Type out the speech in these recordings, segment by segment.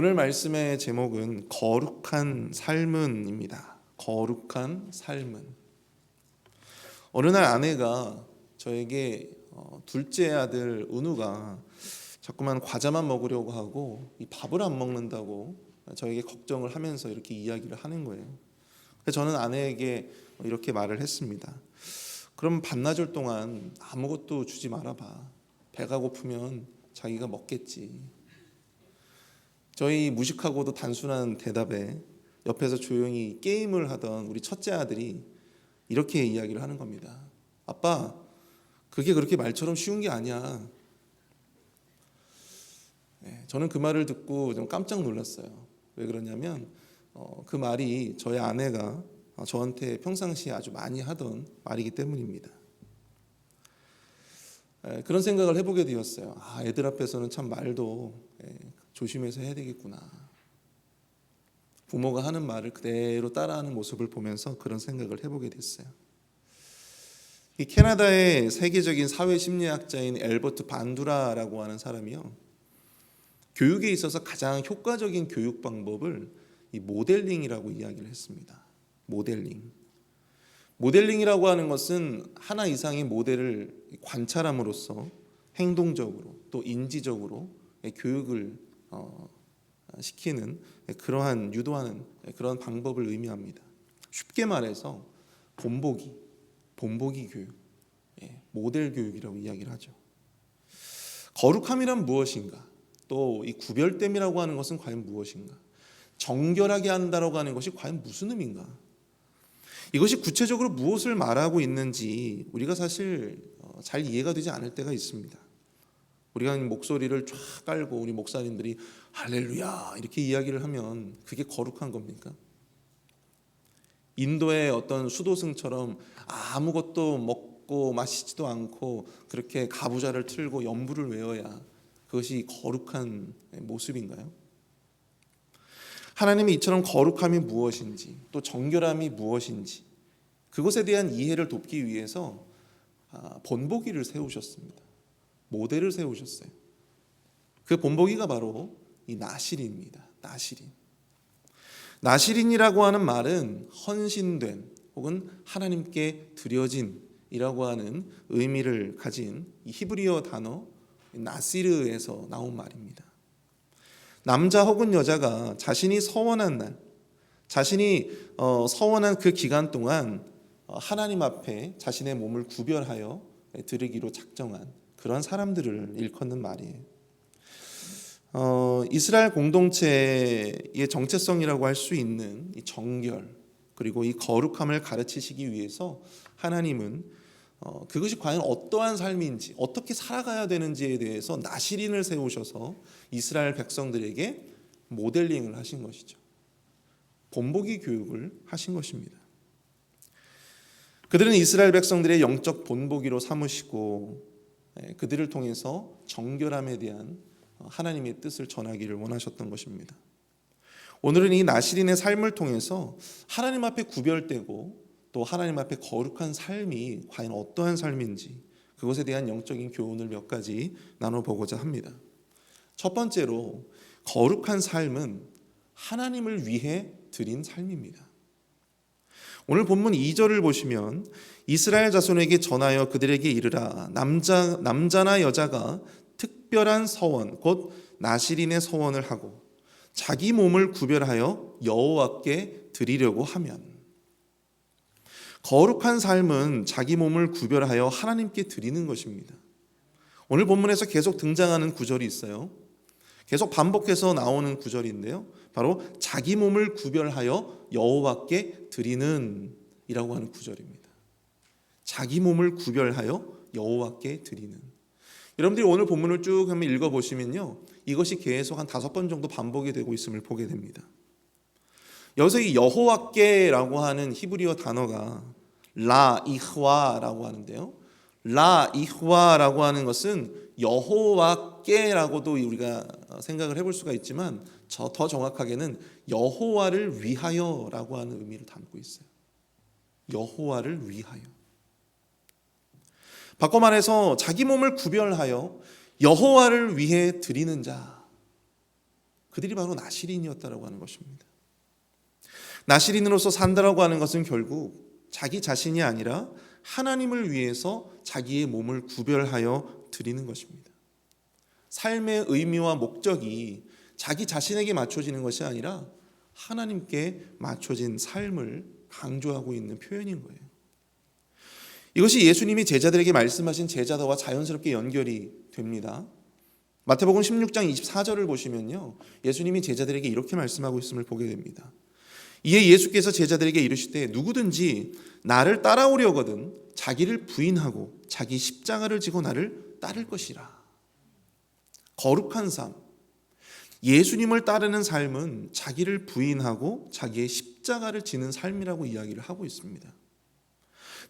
오늘 말씀의 제목은 거룩한 삶은입니다. 거룩한 삶은. 어느 날 아내가 저에게 둘째 아들 은우가 자꾸만 과자만 먹으려고 하고 이 밥을 안 먹는다고 저에게 걱정을 하면서 이렇게 이야기를 하는 거예요. 그래서 저는 아내에게 이렇게 말을 했습니다. 그럼 반나절 동안 아무것도 주지 말아봐. 배가 고프면 자기가 먹겠지. 저희 무식하고도 단순한 대답에 옆에서 조용히 게임을 하던 우리 첫째 아들이 이렇게 이야기를 하는 겁니다. 아빠, 그게 그렇게 말처럼 쉬운 게 아니야. 저는 그 말을 듣고 좀 깜짝 놀랐어요. 왜 그러냐면 그 말이 저희 아내가 저한테 평상시에 아주 많이 하던 말이기 때문입니다. 그런 생각을 해보게 되었어요. 애들 앞에서는 참 말도 조심해서 해야 되겠구나. 부모가 하는 말을 그대로 따라하는 모습을 보면서 그런 생각을 해보게 됐어요. 이 캐나다의 세계적인 사회심리학자인 엘버트 반두라라고 하는 사람이요, 교육에 있어서 가장 효과적인 교육 방법을 이 모델링이라고 이야기를 했습니다. 모델링이라고 하는 것은 하나 이상의 모델을 관찰함으로써 행동적으로 또 인지적으로 교육을 시키는 그러한 유도하는 그런 방법을 의미합니다. 쉽게 말해서 본보기 교육, 모델 교육이라고 이야기를 하죠. 거룩함이란 무엇인가? 또 이 구별됨이라고 하는 것은 과연 무엇인가? 정결하게 한다라고 하는 것이 과연 무슨 의미인가? 이것이 구체적으로 무엇을 말하고 있는지 우리가 사실 잘 이해가 되지 않을 때가 있습니다. 우리가 목소리를 쫙 깔고 우리 목사님들이 할렐루야 이렇게 이야기를 하면 그게 거룩한 겁니까? 인도의 어떤 수도승처럼 아무것도 먹고 마시지도 않고 그렇게 가부좌를 틀고 연부를 외워야 그것이 거룩한 모습인가요? 하나님이 이처럼 거룩함이 무엇인지 또 정결함이 무엇인지 그것에 대한 이해를 돕기 위해서 본보기를 세우셨습니다. 모델을 세우셨어요. 그 본보기가 바로 이 나실인입니다. 나실인이라고 하는 말은 헌신된 혹은 하나님께 드려진이라고 하는 의미를 가진 이 히브리어 단어 나시르에서 나온 말입니다. 남자 혹은 여자가 자신이 서원한 날, 자신이 서원한 그 기간 동안 하나님 앞에 자신의 몸을 구별하여 드리기로 작정한 그런 사람들을 일컫는 말이에요. 이스라엘 공동체의 정체성이라고 할 수 있는 이 정결 그리고 이 거룩함을 가르치시기 위해서 하나님은 그것이 과연 어떠한 삶인지 어떻게 살아가야 되는지에 대해서 나실인을 세우셔서 이스라엘 백성들에게 모델링을 하신 것이죠. 본보기 교육을 하신 것입니다. 그들은 이스라엘 백성들의 영적 본보기로 삼으시고 그들을 통해서 정결함에 대한 하나님의 뜻을 전하기를 원하셨던 것입니다. 오늘은 이 나실인의 삶을 통해서 하나님 앞에 구별되고 또 하나님 앞에 거룩한 삶이 과연 어떠한 삶인지 그것에 대한 영적인 교훈을 몇 가지 나눠보고자 합니다. 첫 번째로 거룩한 삶은 하나님을 위해 드린 삶입니다. 오늘 본문 2절을 보시면 이스라엘 자손에게 전하여 그들에게 이르라 남자나 여자가 특별한 서원 곧 나실인의 서원을 하고 자기 몸을 구별하여 여호와께 드리려고 하면, 거룩한 삶은 자기 몸을 구별하여 하나님께 드리는 것입니다. 오늘 본문에서 계속 등장하는 구절이 있어요. 계속 반복해서 나오는 구절인데요, 바로 자기 몸을 구별하여 여호와께 드리는 이라고 하는 구절입니다. 자기 몸을 구별하여 여호와께 드리는. 여러분들이 오늘 본문을 쭉 한번 읽어보시면요, 이것이 계속 한 5번 정도 반복이 되고 있음을 보게 됩니다. 여기서 이 여호와께라고 하는 히브리어 단어가 라이흐와라고 하는데요, 라이흐와라고 하는 것은 여호와께라고도 우리가 생각을 해볼 수가 있지만 더 정확하게는 여호와를 위하여라고 하는 의미를 담고 있어요. 여호와를 위하여. 바꿔 말해서 자기 몸을 구별하여 여호와를 위해 드리는 자, 그들이 바로 나시린이었다라고 하는 것입니다. 나시린으로서 산다라고 하는 것은 결국 자기 자신이 아니라 하나님을 위해서 자기의 몸을 구별하여 드리는 것입니다. 삶의 의미와 목적이 자기 자신에게 맞춰지는 것이 아니라 하나님께 맞춰진 삶을 강조하고 있는 표현인 거예요. 이것이 예수님이 제자들에게 말씀하신 제자도와 자연스럽게 연결이 됩니다. 마태복음 16장 24절을 보시면요, 예수님이 제자들에게 이렇게 말씀하고 있음을 보게 됩니다. 이에 예수께서 제자들에게 이르시되 누구든지 나를 따라오려거든 자기를 부인하고 자기 십자가를 지고 나를 따를 것이라. 거룩한 삶, 예수님을 따르는 삶은 자기를 부인하고 자기의 십자가를 지는 삶이라고 이야기를 하고 있습니다.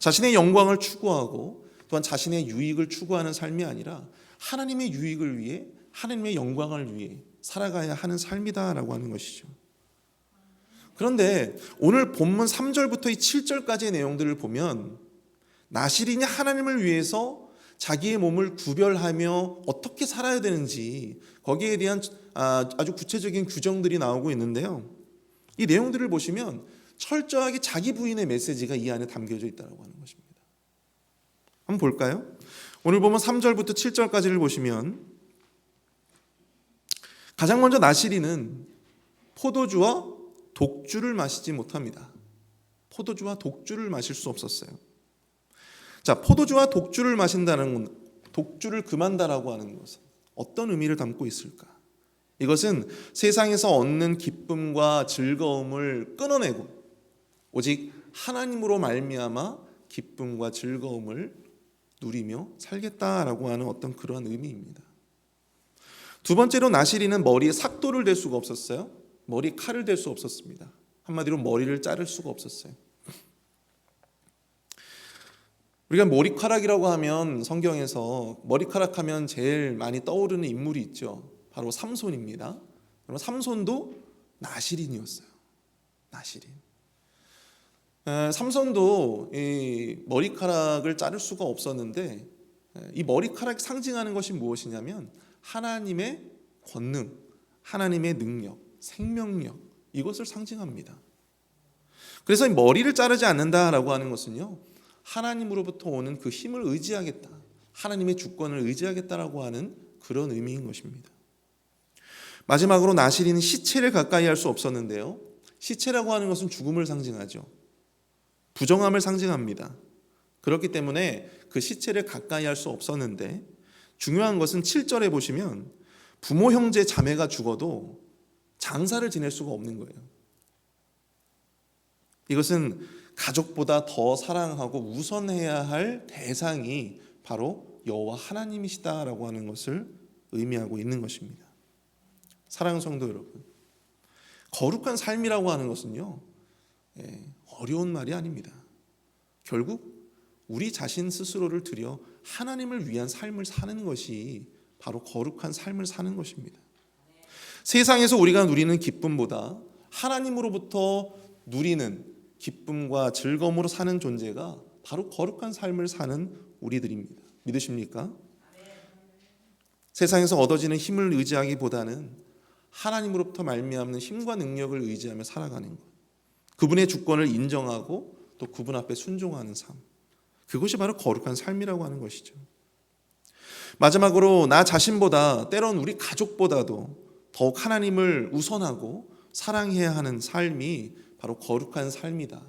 자신의 영광을 추구하고 또한 자신의 유익을 추구하는 삶이 아니라 하나님의 유익을 위해, 하나님의 영광을 위해 살아가야 하는 삶이다라고 하는 것이죠. 그런데 오늘 본문 3절부터 이 7절까지의 내용들을 보면 나시린이 하나님을 위해서 자기의 몸을 구별하며 어떻게 살아야 되는지 거기에 대한 아주 구체적인 규정들이 나오고 있는데요. 이 내용들을 보시면 철저하게 자기 부인의 메시지가 이 안에 담겨져 있다고 하는 것입니다. 한번 볼까요? 오늘 보면 3절부터 7절까지를 보시면 가장 먼저 나시린은 포도주와 독주를 마시지 못합니다. 포도주와 독주를 마실 수 없었어요. 자, 포도주와 독주를 마신다는, 독주를 금한다라고 하는 것은 어떤 의미를 담고 있을까? 이것은 세상에서 얻는 기쁨과 즐거움을 끊어내고 오직 하나님으로 말미암아 기쁨과 즐거움을 누리며 살겠다라고 하는 어떤 그러한 의미입니다. 두 번째로 나시린은 머리에 삭도를 댈 수가 없었어요. 머리에 칼을 댈 수 없었습니다. 한마디로 머리를 자를 수가 없었어요. 우리가 머리카락이라고 하면 성경에서 머리카락 하면 제일 많이 떠오르는 인물이 있죠. 바로 삼손입니다. 그럼 삼손도 나시린이었어요. 나시린. 삼손도 이 머리카락을 자를 수가 없었는데 이 머리카락이 상징하는 것이 무엇이냐면 하나님의 권능, 하나님의 능력, 생명력, 이것을 상징합니다. 그래서 이 머리를 자르지 않는다라고 하는 것은요, 하나님으로부터 오는 그 힘을 의지하겠다, 하나님의 주권을 의지하겠다라고 하는 그런 의미인 것입니다. 마지막으로 나시린은 시체를 가까이 할 수 없었는데요, 시체라고 하는 것은 죽음을 상징하죠. 부정함을 상징합니다. 그렇기 때문에 그 시체를 가까이 할 수 없었는데, 중요한 것은 7절에 보시면 부모, 형제, 자매가 죽어도 장사를 지낼 수가 없는 거예요. 이것은 가족보다 더 사랑하고 우선해야 할 대상이 바로 여호와 하나님이시다라고 하는 것을 의미하고 있는 것입니다. 사랑하는 성도 여러분, 거룩한 삶이라고 하는 것은요, 어려운 말이 아닙니다. 결국 우리 자신 스스로를 들여 하나님을 위한 삶을 사는 것이 바로 거룩한 삶을 사는 것입니다. 세상에서 우리가 누리는 기쁨보다 하나님으로부터 누리는 기쁨과 즐거움으로 사는 존재가 바로 거룩한 삶을 사는 우리들입니다. 믿으십니까? 세상에서 얻어지는 힘을 의지하기보다는 하나님으로부터 말미암는 힘과 능력을 의지하며 살아가는 것, 그분의 주권을 인정하고 또 그분 앞에 순종하는 삶, 그것이 바로 거룩한 삶이라고 하는 것이죠. 마지막으로 나 자신보다, 때론 우리 가족보다도 더욱 하나님을 우선하고 사랑해야 하는 삶이 바로 거룩한 삶이다.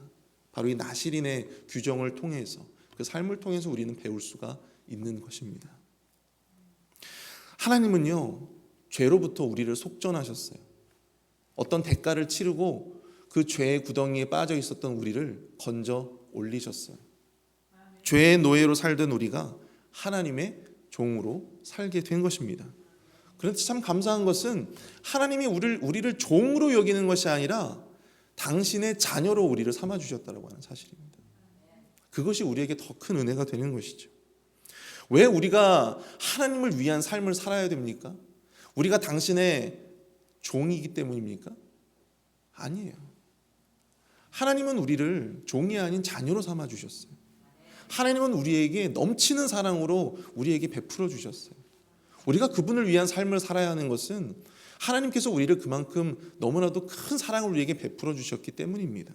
바로 이 나시린의 규정을 통해서, 그 삶을 통해서 우리는 배울 수가 있는 것입니다. 하나님은요, 죄로부터 우리를 속전하셨어요. 어떤 대가를 치르고 그 죄의 구덩이에 빠져 있었던 우리를 건져 올리셨어요. 죄의 노예로 살던 우리가 하나님의 종으로 살게 된 것입니다. 그런데 참 감사한 것은 하나님이 우리를 종으로 여기는 것이 아니라 당신의 자녀로 우리를 삼아주셨다고 하는 사실입니다. 그것이 우리에게 더 큰 은혜가 되는 것이죠. 왜 우리가 하나님을 위한 삶을 살아야 됩니까? 우리가 당신의 종이기 때문입니까? 아니에요. 하나님은 우리를 종이 아닌 자녀로 삼아주셨어요. 하나님은 우리에게 넘치는 사랑으로 우리에게 베풀어 주셨어요. 우리가 그분을 위한 삶을 살아야 하는 것은 하나님께서 우리를 그만큼 너무나도 큰 사랑을 우리에게 베풀어 주셨기 때문입니다.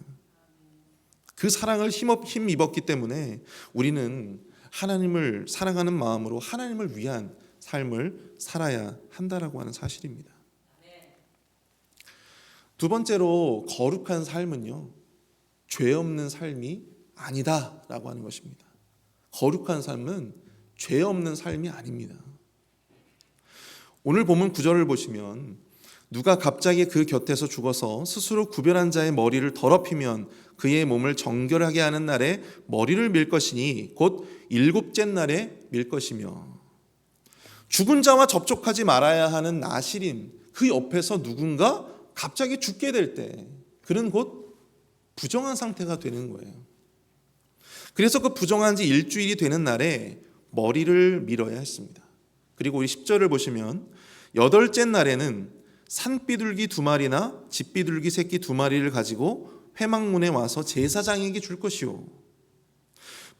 그 사랑을 힘입었기 때문에 우리는 하나님을 사랑하는 마음으로 하나님을 위한 삶을 살아야 한다라고 하는 사실입니다. 두 번째로 거룩한 삶은요, 죄 없는 삶이 아니다라고 하는 것입니다. 거룩한 삶은 죄 없는 삶이 아닙니다. 오늘 본문 9절을 보시면 누가 갑자기 그 곁에서 죽어서 스스로 구별한 자의 머리를 더럽히면 그의 몸을 정결하게 하는 날에 머리를 밀 것이니 곧 일곱째 날에 밀 것이며, 죽은 자와 접촉하지 말아야 하는 나실인 그 옆에서 누군가 갑자기 죽게 될 때 그는 곧 부정한 상태가 되는 거예요. 그래서 그 부정한 지 일주일이 되는 날에 머리를 밀어야 했습니다. 그리고 우리 10절을 보시면 여덟째 날에는 산비둘기 2마리나 집비둘기 새끼 2마리를 가지고 회막문에 와서 제사장에게 줄 것이요.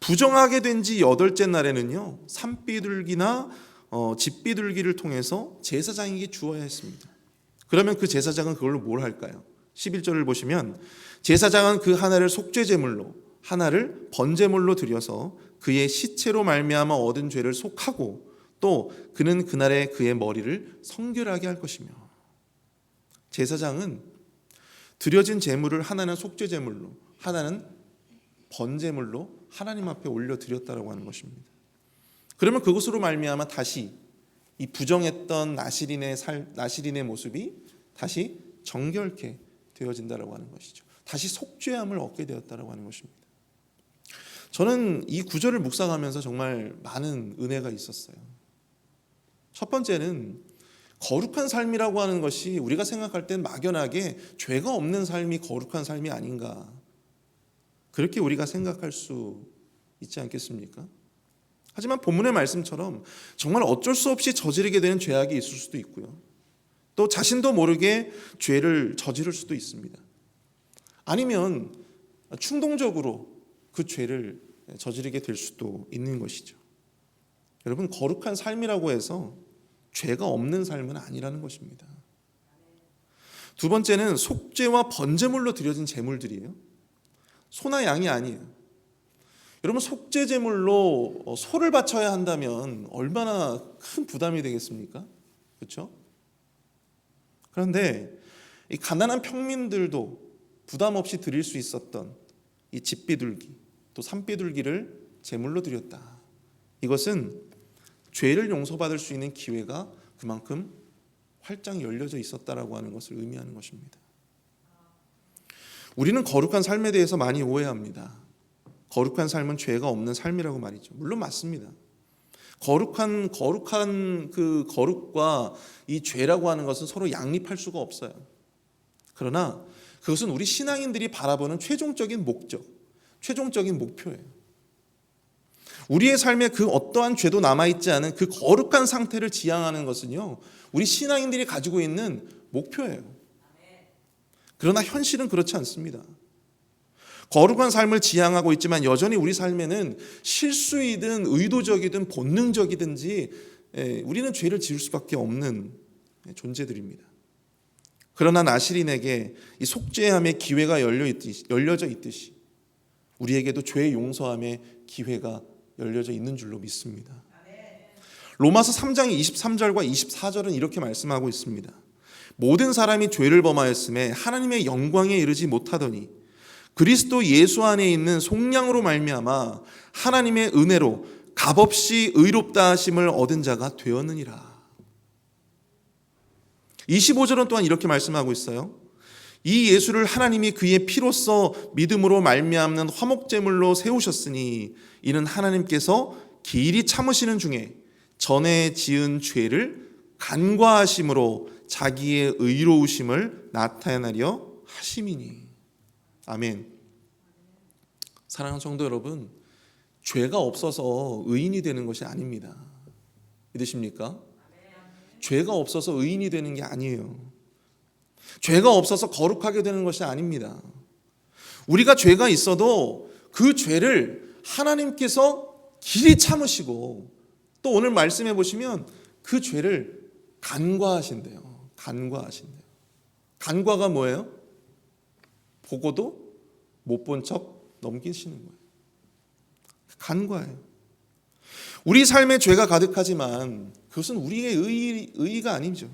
부정하게 된 지 여덟째 날에는요, 산비둘기나 집비둘기를 통해서 제사장에게 주어야 했습니다. 그러면 그 제사장은 그걸로 뭘 할까요? 11절을 보시면 제사장은 그 하나를 속죄제물로 하나를 번제물로 드려서 그의 시체로 말미암아 얻은 죄를 속하고 또 그는 그날에 그의 머리를 성결하게 할 것이며, 제사장은 드려진 제물을 하나는 속죄제물로 하나는 번제물로 하나님 앞에 올려드렸다라고 하는 것입니다. 그러면 그것으로 말미암아 다시 이 부정했던 나실인의 모습이 다시 정결케 되어진다라고 하는 것이죠. 다시 속죄함을 얻게 되었다라고 하는 것입니다. 저는 이 구절을 묵상하면서 정말 많은 은혜가 있었어요. 첫 번째는 거룩한 삶이라고 하는 것이 우리가 생각할 땐 막연하게 죄가 없는 삶이 거룩한 삶이 아닌가, 그렇게 우리가 생각할 수 있지 않겠습니까? 하지만 본문의 말씀처럼 정말 어쩔 수 없이 저지르게 되는 죄악이 있을 수도 있고요, 또 자신도 모르게 죄를 저지를 수도 있습니다. 아니면 충동적으로 그 죄를 저지르게 될 수도 있는 것이죠. 여러분, 거룩한 삶이라고 해서 죄가 없는 삶은 아니라는 것입니다. 두 번째는 속죄와 번제물로 드려진 제물들이에요. 소나 양이 아니에요. 여러분, 속죄 제물로 소를 바쳐야 한다면 얼마나 큰 부담이 되겠습니까? 그렇죠? 그런데 이 가난한 평민들도 부담 없이 드릴 수 있었던 이 집비둘기 또 산비둘기를 제물로 드렸다. 이것은 죄를 용서받을 수 있는 기회가 그만큼 활짝 열려져 있었다라고 하는 것을 의미하는 것입니다. 우리는 거룩한 삶에 대해서 많이 오해합니다. 거룩한 삶은 죄가 없는 삶이라고 말이죠. 물론 맞습니다. 거룩한 그 거룩과 이 죄라고 하는 것은 서로 양립할 수가 없어요. 그러나 그것은 우리 신앙인들이 바라보는 최종적인 목적, 최종적인 목표예요. 우리의 삶에 그 어떠한 죄도 남아있지 않은 그 거룩한 상태를 지향하는 것은요, 우리 신앙인들이 가지고 있는 목표예요. 그러나 현실은 그렇지 않습니다. 거룩한 삶을 지향하고 있지만 여전히 우리 삶에는 실수이든 의도적이든 본능적이든지 우리는 죄를 지을 수밖에 없는 존재들입니다. 그러나 나실인에게 이 속죄함의 기회가 열려져 있듯이 우리에게도 죄 용서함의 기회가 열려져 있는 줄로 믿습니다. 로마서 3장 23절과 24절은 이렇게 말씀하고 있습니다. 모든 사람이 죄를 범하였음에 하나님의 영광에 이르지 못하더니 그리스도 예수 안에 있는 속량으로 말미암아 하나님의 은혜로 값없이 의롭다 하심을 얻은 자가 되었느니라. 25절은 또한 이렇게 말씀하고 있어요. 이 예수를 하나님이 그의 피로써 믿음으로 말미암는 화목제물로 세우셨으니 이는 하나님께서 길이 참으시는 중에 전에 지은 죄를 간과하심으로 자기의 의로우심을 나타내려 하심이니. 아멘. 사랑하는 성도 여러분, 죄가 없어서 의인이 되는 것이 아닙니다. 믿으십니까? 죄가 없어서 의인이 되는 게 아니에요. 죄가 없어서 거룩하게 되는 것이 아닙니다. 우리가 죄가 있어도 그 죄를 하나님께서 길이 참으시고 또 오늘 말씀해 보시면 그 죄를 간과하신대요. 간과하신대요. 간과가 뭐예요? 보고도 못 본 척 넘기시는 거예요. 간과예요. 우리 삶에 죄가 가득하지만 그것은 우리의 의의가 아니죠.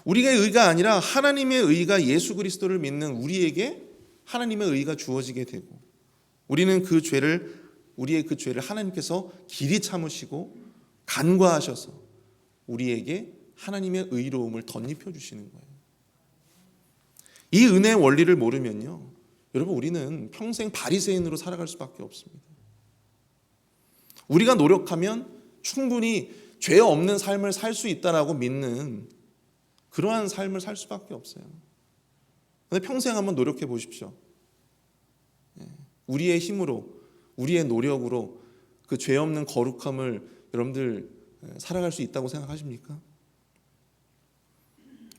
우리의 의의가 아니라 하나님의 의의가 예수 그리스도를 믿는 우리에게 하나님의 의의가 주어지게 되고 우리의 그 죄를 하나님께서 길이 참으시고 간과하셔서 우리에게 하나님의 의로움을 덧입혀 주시는 거예요. 이 은혜의 원리를 모르면요, 여러분 우리는 평생 바리새인으로 살아갈 수밖에 없습니다. 우리가 노력하면 충분히 죄 없는 삶을 살 수 있다라고 믿는 그러한 삶을 살 수밖에 없어요. 그런데 평생 한번 노력해 보십시오. 우리의 힘으로, 우리의 노력으로 그 죄 없는 거룩함을 여러분들 살아갈 수 있다고 생각하십니까?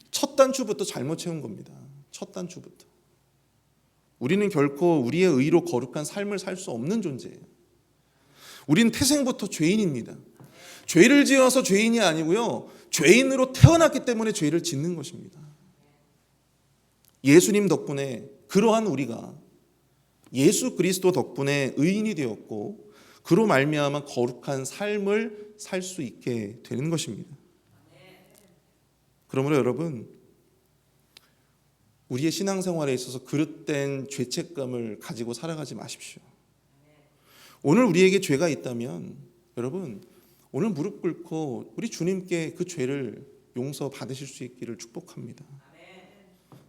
첫 단추부터 잘못 채운 겁니다. 첫 단추부터. 우리는 결코 우리의 의로 거룩한 삶을 살 수 없는 존재예요. 우리는 태생부터 죄인입니다. 죄를 지어서 죄인이 아니고요, 죄인으로 태어났기 때문에 죄를 짓는 것입니다. 예수님 덕분에 그러한 우리가 예수 그리스도 덕분에 의인이 되었고 그로 말미암아 거룩한 삶을 살 수 있게 되는 것입니다. 그러므로 여러분, 우리의 신앙생활에 있어서 그릇된 죄책감을 가지고 살아가지 마십시오. 오늘 우리에게 죄가 있다면 여러분, 오늘 무릎 꿇고 우리 주님께 그 죄를 용서받으실 수 있기를 축복합니다.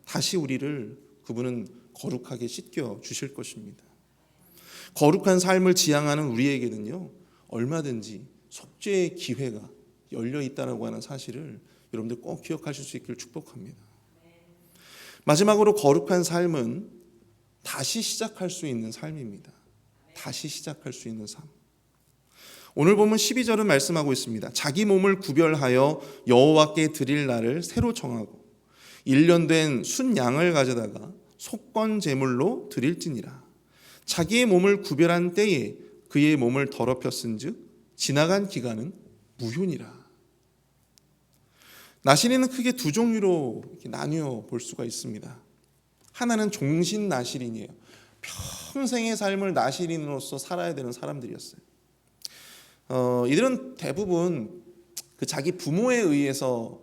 다시 우리를 그분은 거룩하게 씻겨 주실 것입니다. 거룩한 삶을 지향하는 우리에게는요, 얼마든지 속죄의 기회가 열려 있다고 하는 사실을 여러분들 꼭 기억하실 수 있기를 축복합니다. 마지막으로 거룩한 삶은 다시 시작할 수 있는 삶입니다. 다시 시작할 수 있는 삶. 오늘 보면 12절은 말씀하고 있습니다. 자기 몸을 구별하여 여호와께 드릴 날을 새로 정하고 1년 된 순양을 가져다가 속건 제물로 드릴지니라. 자기의 몸을 구별한 때에 그의 몸을 더럽혔은즉 지나간 기간은 무효니라. 나시린은 크게 두 종류로 나뉘어 볼 수가 있습니다. 하나는 종신 나시린이에요. 평생의 삶을 나시린으로서 살아야 되는 사람들이었어요. 이들은 대부분 그 자기 부모에 의해서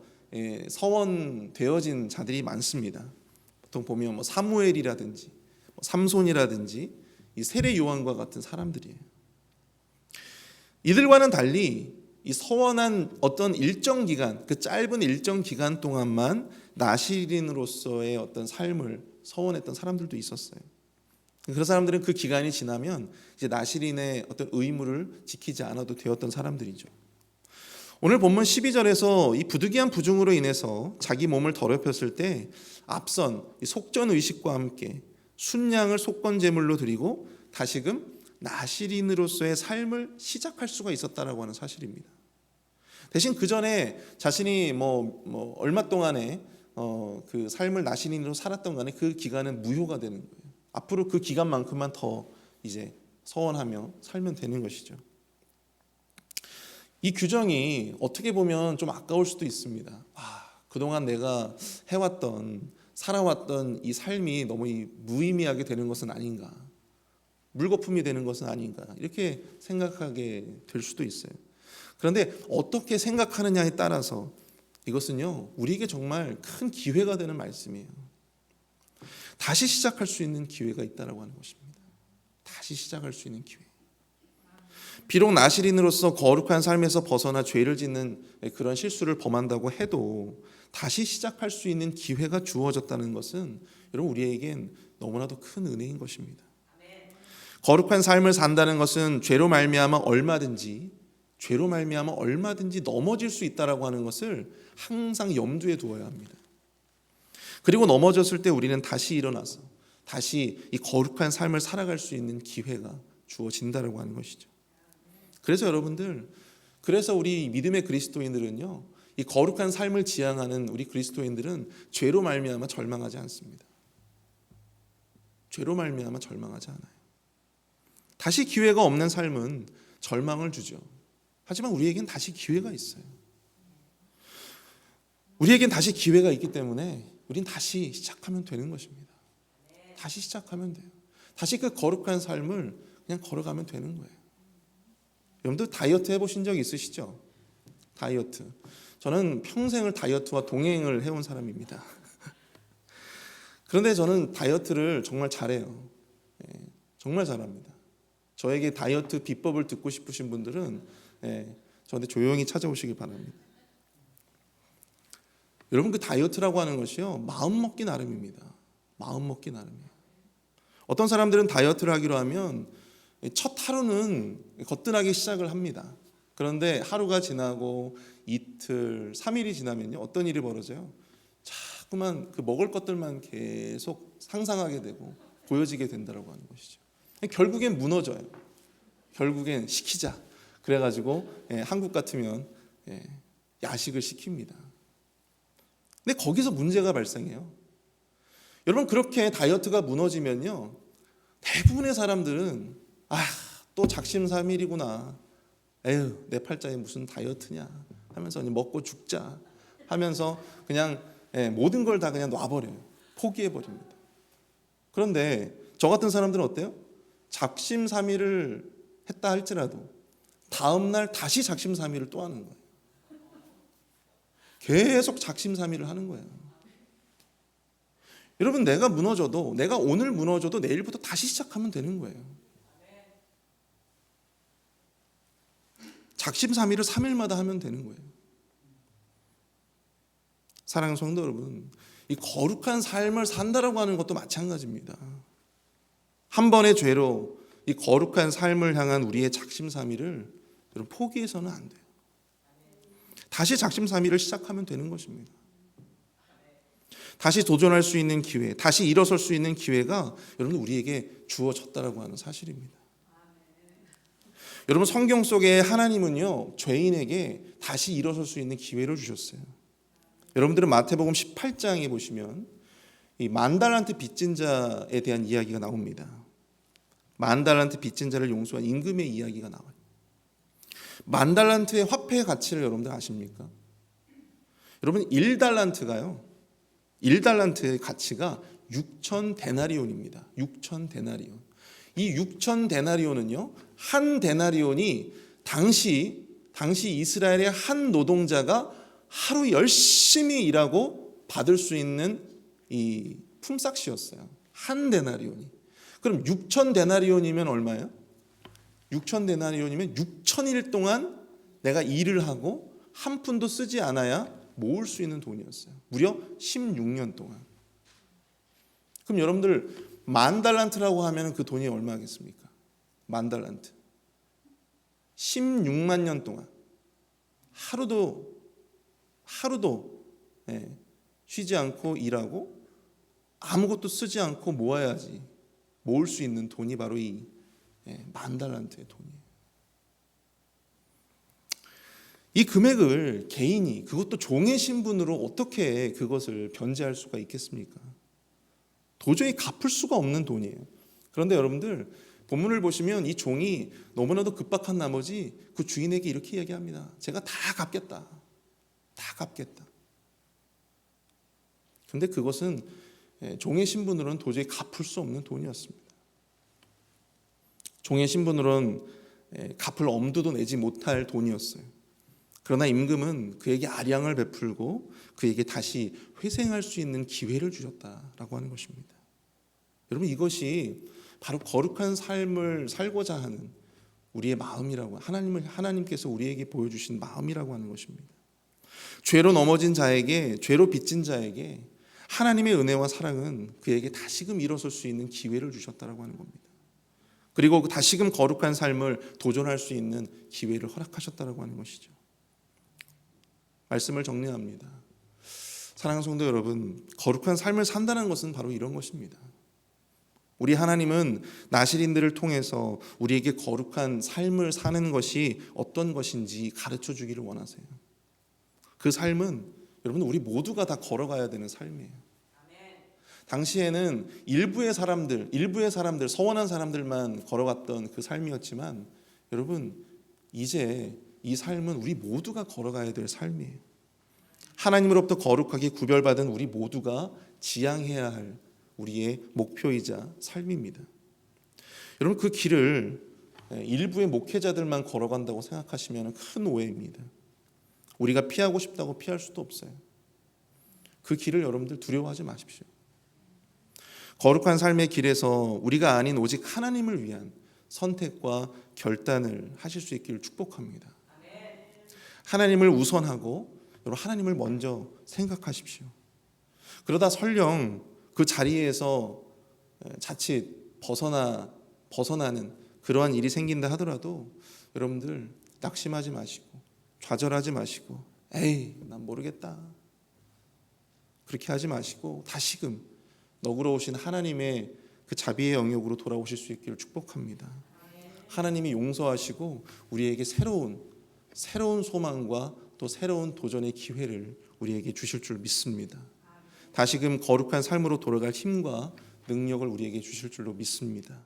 서원되어진 자들이 많습니다. 보통 보면 뭐 사무엘이라든지 삼손이라든지 이 세례 요한과 같은 사람들이에요. 이들과는 달리 이 서원한 어떤 일정 기간, 그 짧은 일정 기간 동안만 나시린으로서의 어떤 삶을 서원했던 사람들도 있었어요. 그런 사람들은 그 기간이 지나면 이제 나시린의 어떤 의무를 지키지 않아도 되었던 사람들이죠. 오늘 본문 12절에서 이 부득이한 부중으로 인해서 자기 몸을 더럽혔을 때 앞선 이 속전 의식과 함께 순양을 속건 제물로 드리고 다시금 나시린으로서의 삶을 시작할 수가 있었다라고 하는 사실입니다. 대신 그 전에 자신이 얼마 동안에 그 삶을 나시린으로 살았던 간에 그 기간은 무효가 되는 거예요. 앞으로 그 기간만큼만 더 이제 서원하며 살면 되는 것이죠. 이 규정이 어떻게 보면 좀 아까울 수도 있습니다. 그동안 내가 살아왔던 이 삶이 너무 무의미하게 되는 것은 아닌가, 물거품이 되는 것은 아닌가, 이렇게 생각하게 될 수도 있어요. 그런데 어떻게 생각하느냐에 따라서 이것은요, 우리에게 정말 큰 기회가 되는 말씀이에요. 다시 시작할 수 있는 기회가 있다라고 하는 것입니다. 다시 시작할 수 있는 기회. 비록 나시린으로서 거룩한 삶에서 벗어나 죄를 짓는 그런 실수를 범한다고 해도 다시 시작할 수 있는 기회가 주어졌다는 것은 여러분 우리에겐 너무나도 큰 은혜인 것입니다. 거룩한 삶을 산다는 것은 죄로 말미암아 얼마든지 넘어질 수 있다라고 하는 것을 항상 염두에 두어야 합니다. 그리고 넘어졌을 때 우리는 다시 일어나서 다시 이 거룩한 삶을 살아갈 수 있는 기회가 주어진다라고 하는 것이죠. 그래서 여러분들, 그래서 우리 믿음의 그리스도인들은요, 이 거룩한 삶을 지향하는 우리 그리스도인들은 죄로 말미암아 절망하지 않습니다. 죄로 말미암아 절망하지 않아요. 다시 기회가 없는 삶은 절망을 주죠. 하지만 우리에겐 다시 기회가 있어요. 우리에겐 다시 기회가 있기 때문에 우린 다시 시작하면 되는 것입니다. 다시 시작하면 돼요. 다시 그 거룩한 삶을 그냥 걸어가면 되는 거예요. 여러분들 다이어트 해보신 적 있으시죠? 다이어트. 저는 평생을 다이어트와 동행을 해온 사람입니다. 그런데 저는 다이어트를 정말 잘해요. 정말 잘합니다. 저에게 다이어트 비법을 듣고 싶으신 분들은 저한테 조용히 찾아오시길 바랍니다. 여러분, 그 다이어트라고 하는 것이요, 마음 먹기 나름입니다. 마음 먹기 나름이에요. 어떤 사람들은 다이어트를 하기로 하면 첫 하루는 거뜬하게 시작을 합니다. 그런데 하루가 지나고 이틀, 3일이 지나면요, 어떤 일이 벌어져요? 자꾸만 그 먹을 것들만 계속 상상하게 되고 보여지게 된다고 하는 것이죠. 결국엔 무너져요. 결국엔 시키자. 그래가지고 한국 같으면 야식을 시킵니다. 근데 거기서 문제가 발생해요. 여러분, 그렇게 다이어트가 무너지면요, 대부분의 사람들은 또 작심삼일이구나. 에휴, 내 팔자에 무슨 다이어트냐 하면서 먹고 죽자 하면서 그냥 모든 걸 다 그냥 놔버려요. 포기해버립니다. 그런데 저 같은 사람들은 어때요? 작심삼일을 했다 할지라도 다음날 다시 작심삼일을 또 하는 거예요. 계속 작심삼일을 하는 거예요. 여러분, 내가 무너져도, 내가 오늘 무너져도 내일부터 다시 시작하면 되는 거예요. 작심삼일을 3일마다 하면 되는 거예요. 사랑하는 성도 여러분, 이 거룩한 삶을 산다라고 하는 것도 마찬가지입니다. 한 번의 죄로 이 거룩한 삶을 향한 우리의 작심삼일을 여러분 포기해서는 안 돼요. 다시 작심삼일을 시작하면 되는 것입니다. 다시 도전할 수 있는 기회, 다시 일어설 수 있는 기회가 여러분 우리에게 주어졌다라고 하는 사실입니다. 여러분, 성경 속에 하나님은요, 죄인에게 다시 일어설 수 있는 기회를 주셨어요. 여러분들은 마태복음 18장에 보시면 이 만달란트 빚진 자에 대한 이야기가 나옵니다. 만달란트 빚진 자를 용서한 임금의 이야기가 나와요. 만달란트의 화폐의 가치를 여러분들 아십니까? 여러분, 1달란트가요, 1달란트의 가치가 6천 데나리온입니다. 6천 데나리온. 이 6천 데나리온은요, 한 데나리온이 당시 이스라엘의 한 노동자가 하루 열심히 일하고 받을 수 있는 이 품삯이었어요. 한 데나리온이. 그럼 6천 데나리온이면 얼마예요? 6천 데나리온이면 6천일 동안 내가 일을 하고 한 푼도 쓰지 않아야 모을 수 있는 돈이었어요. 무려 16년 동안. 그럼 여러분들, 만 달란트라고 하면 그 돈이 얼마겠습니까? 만 달란트. 16만 년 동안 하루도 쉬지 않고 일하고 아무것도 쓰지 않고 모아야지 모을 수 있는 돈이 바로 이 만 달란트의 돈이에요. 이 금액을 개인이, 그것도 종의 신분으로 어떻게 그것을 변제할 수가 있겠습니까? 도저히 갚을 수가 없는 돈이에요. 그런데 여러분들, 본문을 보시면 이 종이 너무나도 급박한 나머지 그 주인에게 이렇게 이야기합니다. 제가 다 갚겠다. 다 갚겠다. 그런데 그것은 종의 신분으로는 도저히 갚을 수 없는 돈이었습니다. 종의 신분으로는 갚을 엄두도 내지 못할 돈이었어요. 그러나 임금은 그에게 아량을 베풀고 그에게 다시 회생할 수 있는 기회를 주셨다라고 하는 것입니다. 여러분, 이것이 바로 거룩한 삶을 살고자 하는 우리의 마음이라고, 하나님께서 우리에게 보여주신 마음이라고 하는 것입니다. 죄로 넘어진 자에게, 죄로 빚진 자에게 하나님의 은혜와 사랑은 그에게 다시금 일어설 수 있는 기회를 주셨다라고 하는 겁니다. 그리고 다시금 거룩한 삶을 도전할 수 있는 기회를 허락하셨다라고 하는 것이죠. 말씀을 정리합니다. 사랑하는 성도 여러분, 거룩한 삶을 산다는 것은 바로 이런 것입니다. 우리 하나님은 나실인들을 통해서 우리에게 거룩한 삶을 사는 것이 어떤 것인지 가르쳐 주기를 원하세요. 그 삶은 여러분, 우리 모두가 다 걸어가야 되는 삶이에요. 당시에는 일부의 사람들, 서원한 사람들만 걸어갔던 그 삶이었지만 여러분, 이제 이 삶은 우리 모두가 걸어가야 될 삶이에요. 하나님으로부터 거룩하게 구별받은 우리 모두가 지향해야 할 우리의 목표이자 삶입니다. 여러분, 그 길을 일부의 목회자들만 걸어간다고 생각하시면 큰 오해입니다. 우리가 피하고 싶다고 피할 수도 없어요. 그 길을 여러분들 두려워하지 마십시오. 거룩한 삶의 길에서 우리가 아닌 오직 하나님을 위한 선택과 결단을 하실 수 있기를 축복합니다. 하나님을 우선하고 여러분, 하나님을 먼저 생각하십시오. 그러다 설령 그 자리에서 자칫 벗어나는 그러한 일이 생긴다 하더라도 여러분들 낙심하지 마시고 좌절하지 마시고 에이 난 모르겠다 그렇게 하지 마시고 다시금 너그러우신 하나님의 그 자비의 영역으로 돌아오실 수 있기를 축복합니다. 하나님이 용서하시고 우리에게 새로운 소망과 또 새로운 도전의 기회를 우리에게 주실 줄 믿습니다. 다시금 거룩한 삶으로 돌아갈 힘과 능력을 우리에게 주실 줄로 믿습니다.